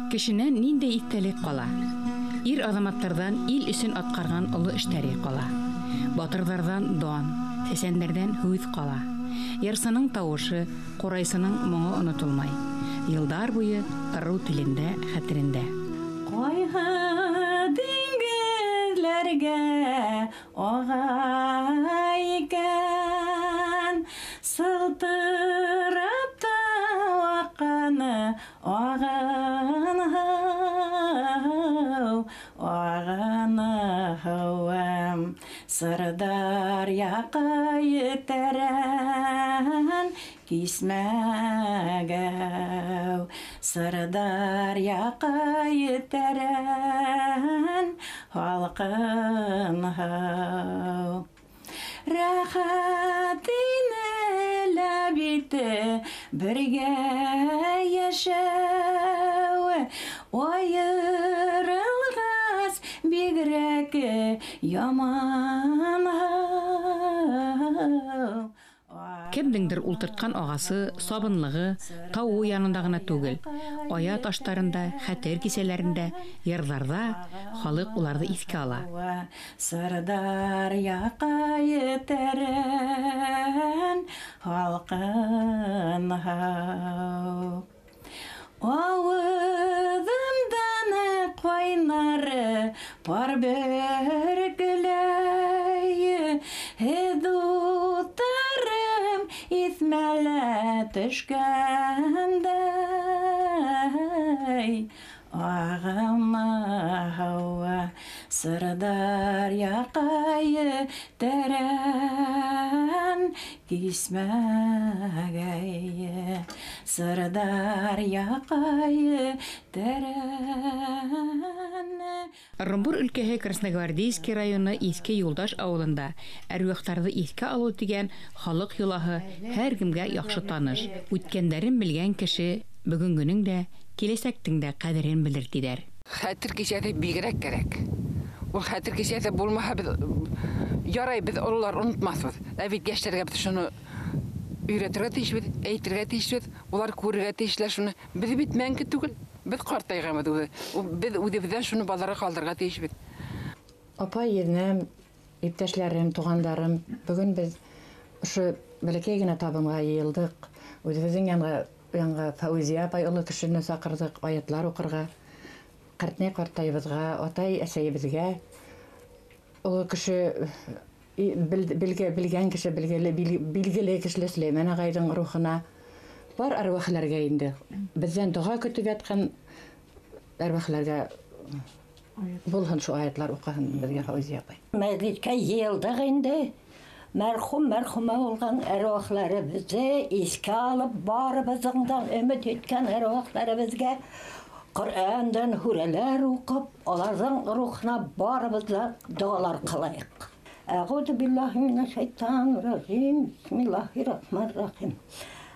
Кешенән ниндәй истәлек кала? Ир азаматтардан ил өсөн аткарган олы эштәре кала. Батырдардан дан, сәсәндәрдән һүз кала. Ярсының тавышы, курайсының моңы онытылмай. Йылдар буе ыру телендә, хәтерендә. Кайгы диңгезләргә ага икән, сылтырап та акканы аганы Сырдар яка етерән кисмәгәү. Сырдар яка етерән халкын һау. Рәхәтине ләбите бергә яшәү. Аерылгас бигрәк яман. Кемдеңдер ултырткан агасы, сабынлыгы тау янында гына түгел, ая таштарында, хәтер кисәләрендә, йырларда халык уларны искә ала. Сырдар яка етерән халкын һау. Авызымдан кайнары пар бөркеләй, һедутарым исмәлә төшкәндәй. Агама һауа, сырдар яка етерән кисмәгәй. Сырдар яка етерән. Ырымбур өлкәһе Красногвардейский районы Иске Юлдаш авылында әрвахтарҙы иҫкә алыу дигән халыҡ йолаһы һәр кемгә яҡшы таныш. Үткәндәрен белгән кеше бөгөнгөнөң дә, киләсәктең дә ҡәҙерен белер тиҙәр. Хәтер кисәсе бигерәк кәрәк. Ул хәтер кисәсе булмаһа, беҙ ярай, беҙ ололар онотмаҫбыҙ. Ә бит йәштәргә беҙ шуны өйрәтергә тейешбеҙ, әйтергә тейешбеҙ, улар күрергә тейешләр шуны. Беҙ бит мәңге түгел. Беҙ ҡартайғанбыҙ. Беҙ үҙебеҙҙән шуны балаларға ҡалдырырға тейешбеҙ. Апа, еҙнәм, иптәшләрем, туғандарым, бөгөн беҙ ошо бәләкәй генә табынға йыйылдык. Үҙебеҙҙең янға Фәүзиә апай оло кешене саҡырҙык аятлар уҡырға, ҡартнай ҡартайыбыҙға, атай әсәйебеҙгә. Оло кеше, белгән кеше, билгеле кешеле Сөләймән ағайҙың рухына бар арвахларға инде. Беҙҙән доға көтөп ятҡан арвахларға булһын шу аятлар уҡыһын беҙгә Фәүзиә апай. Мәҙгиткә йыйылдыҡ инде. Мәрхүмә булған әруахларыбыҙҙы иҫкә алып, барыбыҙҙың да өмөт иткән әруахларыбыҙға Ҡөрьәндан һүрәләр уҡып, аларҙың рухына барыбыҙ да дуалар ҡылайыҡ. Әғүҙу биллаһи минәш-шәйтан-р-рәжим. Бисмиллаһир-рахманир-рахим.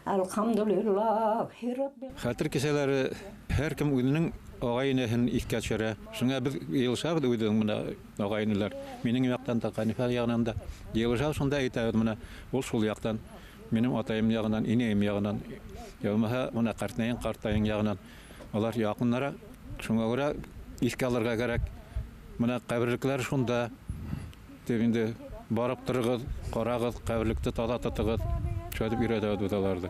Әлхәмдүлиллаһи раббил. Хәтер кисәләре һәр кем үҙенең ағайынәһен иҫкә төшөрә. Шуңа беҙ йылышабыҙ үҙенең мына ағайынлар. Минең яҡтан да, Хәнифә яғынан да йылышабыҙ, шунда әйтәбеҙ мына ул шул яҡтан, минең атайым яғынан, инәйем яғынан, булмаһа мына ҡартайың яғынан. Алар яҡыннара, шуңа күрә иҫкә алырға кәрәк. Мына ҡәберлекләр шунда. Инде барып торығыҙ, ҡарағыҙ, ҡәберлекте таҙа тотоғоҙ. Шәйтеп өйрәтәбеҙ бит аларҙы.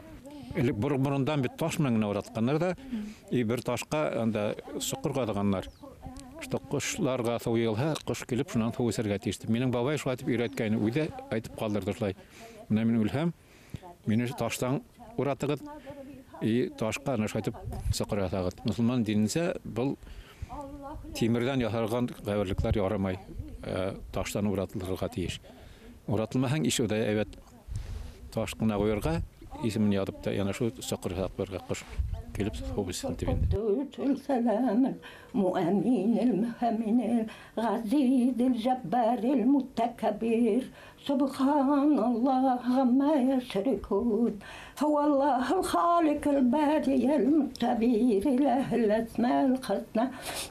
Элек борон-борондан бит таш менән генә уратҡандар да, бер ташҡа анда соҡор ҡаҙығандар. Ҡошларға сыу йыйылһа, ҡош килеп шунан һыу эсергә тейеште. Минең бабай шулай итеп өйрәткәйне, үҙе әйтеп ҡалдырҙы шулай. Менә мин үлһәм, мине таштан уратығыҙ, ташҡа шайтып соҡор яһағыҙ. Мосолман диненсә был тимерҙән яһалған ҡәберлекләр ярамай, таштан уратылырға тейеш. Уратылмаһаң, иш удай әйбәт таш ҡына ҡуйырға, исемен яҙып та, яна шул соҡор яһап ҡуйырға ҡош килеп һыу эсһен тип инде. السلام المؤمن المهيمن العزيز الجبار المتكبر سبحان الله عما يشركون هو الله الخالق البارئ المتبير له الأسماء الحسنى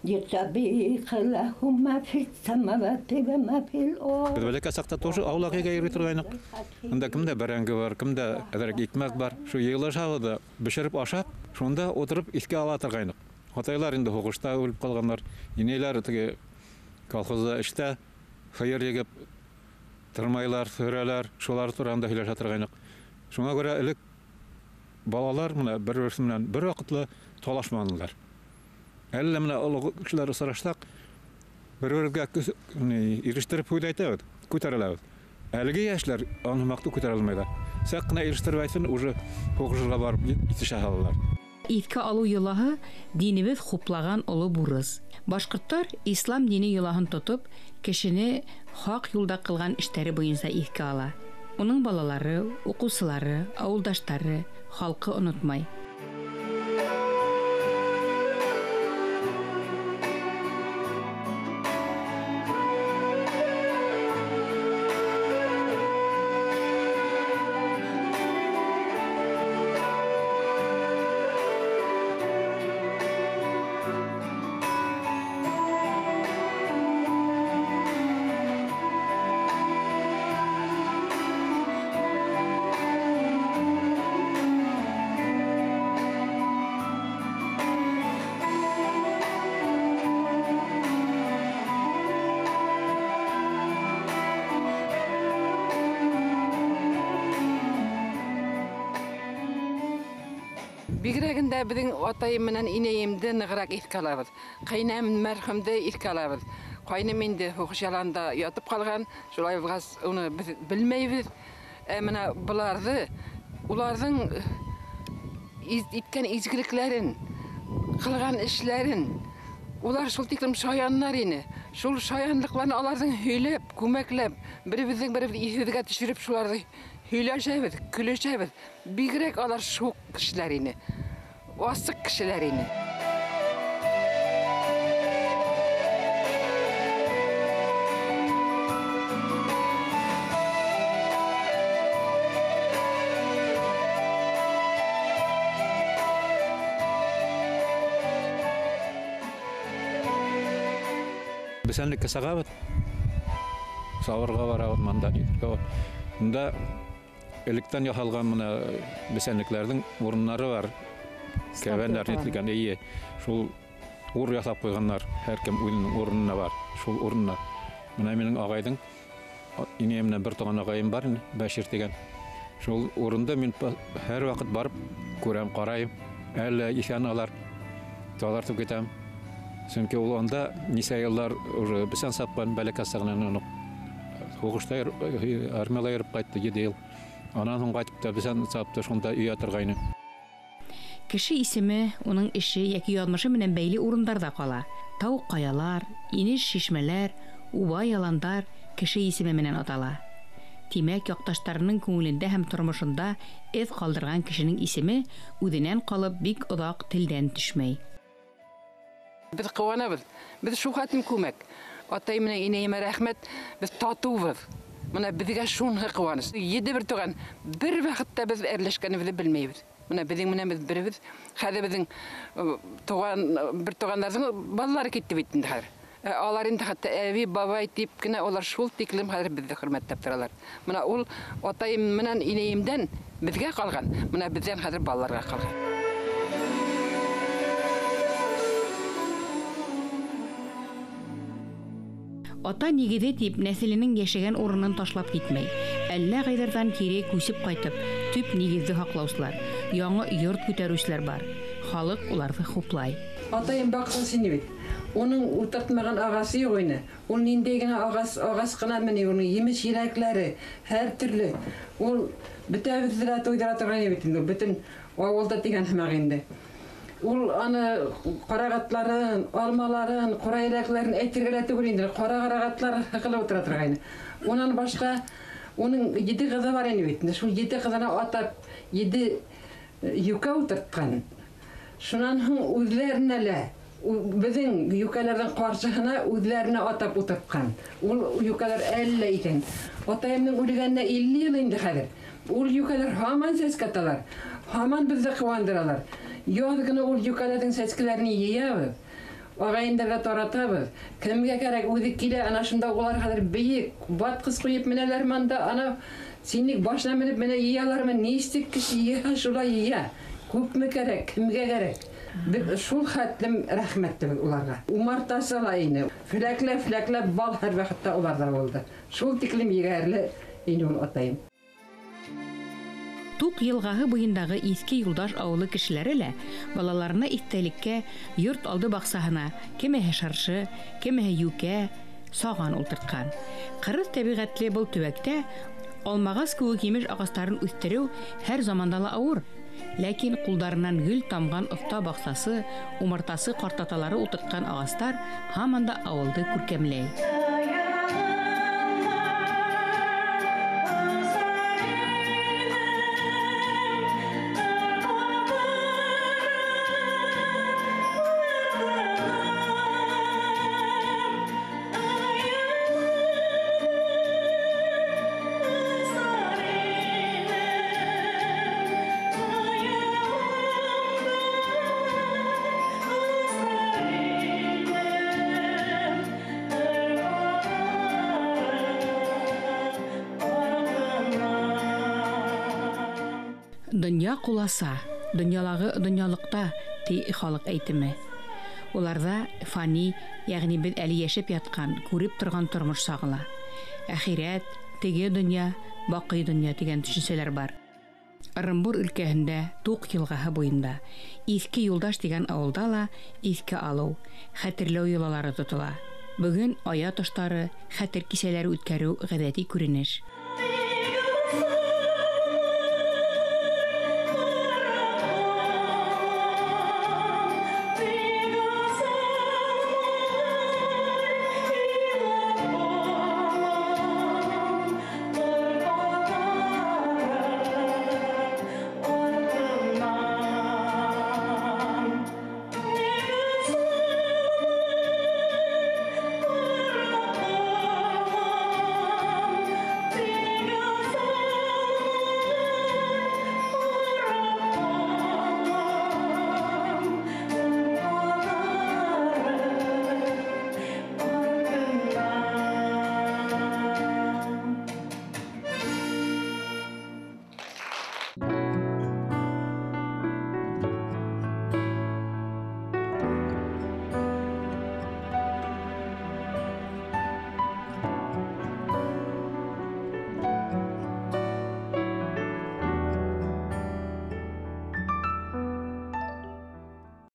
يسبح له ما في السماوات وما في الأرض. Беҙ бәләкәй саҡта тоже ауылға йөрөй торғайныҡ. Анда кемдә бәрәңге бар, кемдә әҙерәк икмәк бар. Шу йыйылышабыҙ да бешереп ашап, шунда отырып иҫкә ала торғайныҡ. Атайлар инде хугышта үлеп калганнар. Инеләр теге колхозда эштә хәер егеп тырмайлар, сөрәләр, шулар турында һөйләшә торгайнык. Шуңа күрә элек балалар менә бер-берсе белән бер вакытлы талашмадылар. Әллә менә олуг кешеләр сораштак бер-бергә ирештереп һүдәйтәбез, күтәрәләбез. Әлеге яшьләр аны макты күтәрә алмыйлар. Сәк кенә ирештереп әйтсен, уже хугышга барып итешә алалар. Иҫкә алу йолаһы динебеҙ хуплаган оло бурыс. Башҡорттар ислам дине йолаһын тотоп, кешене хаҡ юлда ҡылған эштәре буйынса иҫкә ала. Уның балалары, уҡыусылары, ауылдаштары, халҡы онотмай. Бигрәгендә безнең атайым менән инәемде ныграк иҫкә алабыз. Ҡәйнәм мәрхүмде иҫкә алабыз. Ҡайным инде һуғыш яланда ятып ҡалған, шулай булғас, уны без белмәйбез. Менә буларҙы, уларҙың иткән изгелекләрен, ҡылған эшләрен, улар шул тиклем шаяннар ине. Шул шаянлыҡларны аларҙың һөйләп, күмәкләп, беребеҙҙең беребеҙ иҫебеҙгә төшөрөп шуларҙы һөйләшәбеҙ, көлөшәбеҙ. Бигерәк алар шуҡ кешеләр ине. Асыҡ кешеләр ине. Бесәнлеккә сағабыҙ. Сауырға барабыҙ, манда итергә. Унда электән яһалган менә бесәнлекләрнең урыннары бар. Кәвәннәр нетелгән, ие. Шул ур ясап куйганнар, һәркем үзенең урынына бар. Шул урыннар. Менә минең агайдың инәемнән бер туган агайым бар, Бәшир дигән. Шул урында мин һәр вакыт барып күрәм, карайым. Әллә ишән алар, талартып китәм. Чөнки ул анда нисә еллар уже бесән сапкан бәләкәсәгеннән хугышта армияла йөреп кайтты 7 ел. Анан һуң кайтып та бесән сапты, шунда өй ятыргайны. Кеше исеме, уның эше яки язмышы менән бәйле урындарда кала. Тау каялар, инеш шишмәләр, уба яландар кеше исеме менән атала. Тимәк, якташтарының күңелендә һәм тормышында эҙ калдырган кешенең исеме үҙенән калып бик оҙаҡ телдән төшмәй. Без кыуанабыз. Без шул хәтим күмәк. Атай менән инәйемә рәхмәт. Без татубыз. Менә безгә шунһы кыуаныш. 7 бер туган, бер вакытта без әрләшкәнебезне белмәйбез. Менә безнең менән без беребез. Хәзер безнең бер туганнарның балалары китте бит инде хәзер. Алар инде хәтта әби, бабай дип кенә алар шул тиклем хәзер безне хөрмәтләп торалар. Менә ул атайым менән инәйемдән безгә калган. Менә бездән хәзер балаларга калган. Ата нигеҙе тип нәҫеленең йәшәгән урынын ташлап китмәй. Әллә ҡайҙарҙан кире күсеп ҡайтып, төп нигеҙҙе һаҡлаусылар, яңы йорт күтәреүселәр бар. Халыҡ уларҙы хуплай. Атайым баҡсын сине бит. Уның ултыртмаған ағасы юҡ ине. Ул ниндәй генә ағас ҡына менә уның емеш еләкләре, һәр төрлө. Ул бөтәбеҙҙе лә туйҙыра торған бит инде. Бөтөн ауылда тигән һымаҡ инде. Ул аны ҡарағатларын, алмаларын, ҡора еләкләрен әйтергә лә түгел инде. Ҡара ҡарағатлар һыҡылып ултыра торған. Унан башҡа уның 7 ҡыҙы бар ине бит. Шул 7 ҡыҙына атап 7 йүкә ултыртҡан. Шунан һуң үҙләренә лә безнең йүкәләрҙең ҡаршыһына үҙләренә атап ултыртҡан. Ул йүкәләр әллә икән. Атайымның үлгәненә 50 йыл инде хәҙер. Ул йүкәләр һаман сәскәтәләр. Һаман беҙҙе ҡыуандыралар. Яҙ гына ул йүкәләрҙең сәскәләрен йыябыҙ. Ағайындарҙа таратабыҙ. Кемгә кәрәк үҙе килә, ана шунда улар хәҙер бейек, батҡыс ҡуйып менәләр манда, ана синек башына менеп менә йыялармы, нисек кеше йыя, шулай йыя. Күпме кәрәк, кемгә кәрәк? Шул хәтлем рәхмәттебез уларга. Умартасы ла ине. Фләкләп бал һәр вакытта уларда булды. Шул тиклем егәрле ине ул атайым. Тук елгаһы буендагы Иске Юлдаш авылы кешеләре лә балаларына истәлеккә йорт алды баксаһына кемеһе шаршы, кемеһе юкә, саган ултырткан. Кырыс тәбигатьле был төбәктә алмагас кебек емеш агастарын үстерү һәр заманда ла авыр. Ләкин кулдарынан гөл тамган оста баксасы, умартасы картаталары утырткан агастар һаман да авылды күркәмләй. Дөнья куласа, дөньялыгы дөньялыкта ди халык әйтеме. Уларда фани, ягъни без әле яшәп яткан, күреп торган тормыш сагыла. Ахирәт, теге дөнья, бакый дөнья дигән төшенчәләр бар. Орынбур өлкәһендә Тук елгаһы буенда Иске Юлдаш дигән авылда ла иске алу, хәтерләү йолалары тотыла. Бүген ая ташлары, хәтер кисәләре үткәрү гадәти күренеш.